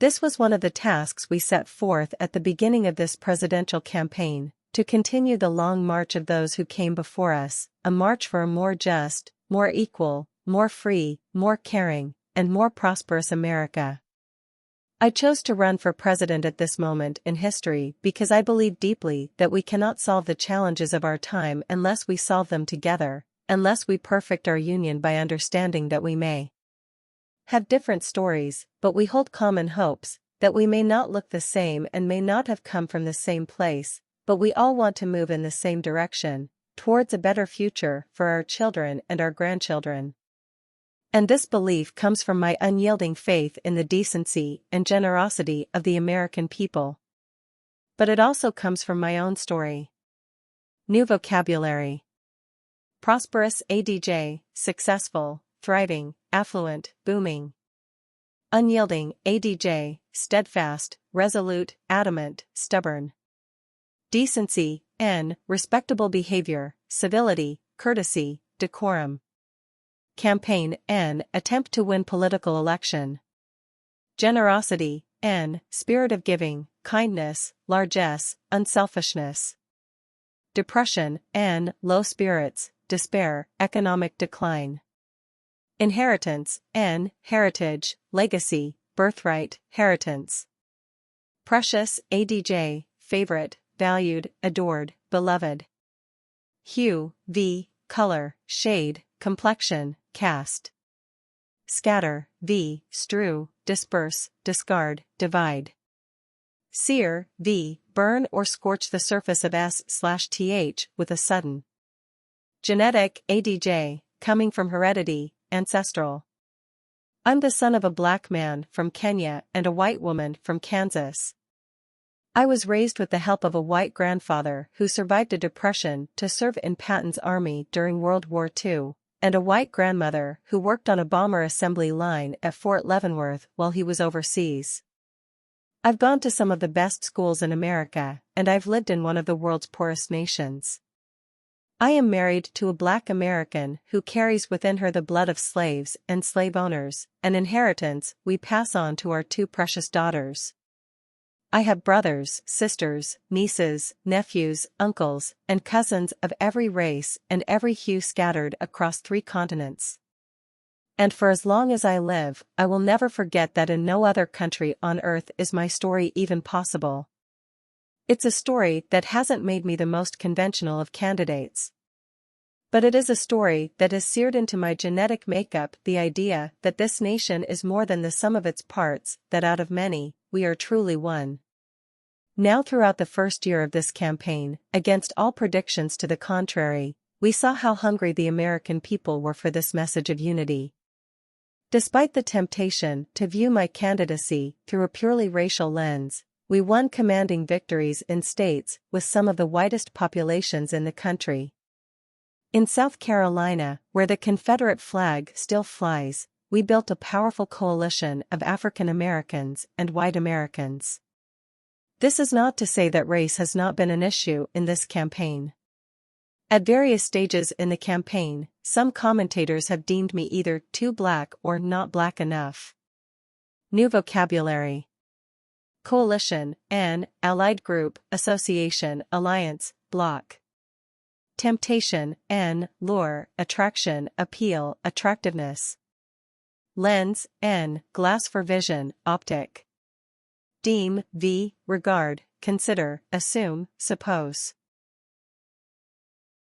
This was one of the tasks we set forth at the beginning of this presidential campaign, to continue the long march of those who came before us, a march for a more just, more equal, more free, more caring, and more prosperous America. I chose to run for president at this moment in history because I believe deeply that we cannot solve the challenges of our time unless we solve them together, unless we perfect our union by understanding that we may have different stories, but we hold common hopes, that we may not look the same and may not have come from the same place, but we all want to move in the same direction, towards a better future for our children and our grandchildren. And this belief comes from my unyielding faith in the decency and generosity of the American people. But it also comes from my own story. New vocabulary. Prosperous, ADJ, successful, thriving, affluent, booming. Unyielding, ADJ, steadfast, resolute, adamant, stubborn. Decency, N, respectable behavior, civility, courtesy, decorum. Campaign, N, attempt to win political election. Generosity, N, spirit of giving, kindness, largesse, unselfishness. Depression, N, low spirits, despair, economic decline. Inheritance, N, heritage, legacy, birthright, inheritance. Precious, ADJ, favorite, valued, adored, beloved. Hue, V, color, shade, complexion, cast. Scatter, V, strew, disperse, discard, divide. Sear, V, burn or scorch the surface of S/th with a sudden. Genetic, ADJ, coming from heredity, ancestral. I'm the son of a black man from Kenya and a white woman from Kansas. I was raised with the help of a white grandfather who survived a depression to serve in Patton's army during World War II, and a white grandmother who worked on a bomber assembly line at Fort Leavenworth while he was overseas. I've gone to some of the best schools in America, and I've lived in one of the world's poorest nations. I am married to a black American who carries within her the blood of slaves and slave owners, an inheritance we pass on to our two precious daughters. I have brothers, sisters, nieces, nephews, uncles, and cousins of every race and every hue scattered across 3 continents. And for as long as I live, I will never forget that in no other country on earth is my story even possible. It's a story that hasn't made me the most conventional of candidates. But it is a story that has seared into my genetic makeup the idea that this nation is more than the sum of its parts, that out of many, we are truly one. Now throughout the first year of this campaign, against all predictions to the contrary, we saw how hungry the American people were for this message of unity. Despite the temptation to view my candidacy through a purely racial lens, we won commanding victories in states with some of the whitest populations in the country. In South Carolina, where the Confederate flag still flies, we built a powerful coalition of African Americans and white Americans. This is not to say that race has not been an issue in this campaign. At various stages in the campaign, some commentators have deemed me either too black or not black enough. New vocabulary. Coalition, N, allied group, association, alliance, block. Temptation, N, lure, attraction, appeal, attractiveness. Lens, N, glass for vision, optic. Deem, V, regard, consider, assume, suppose.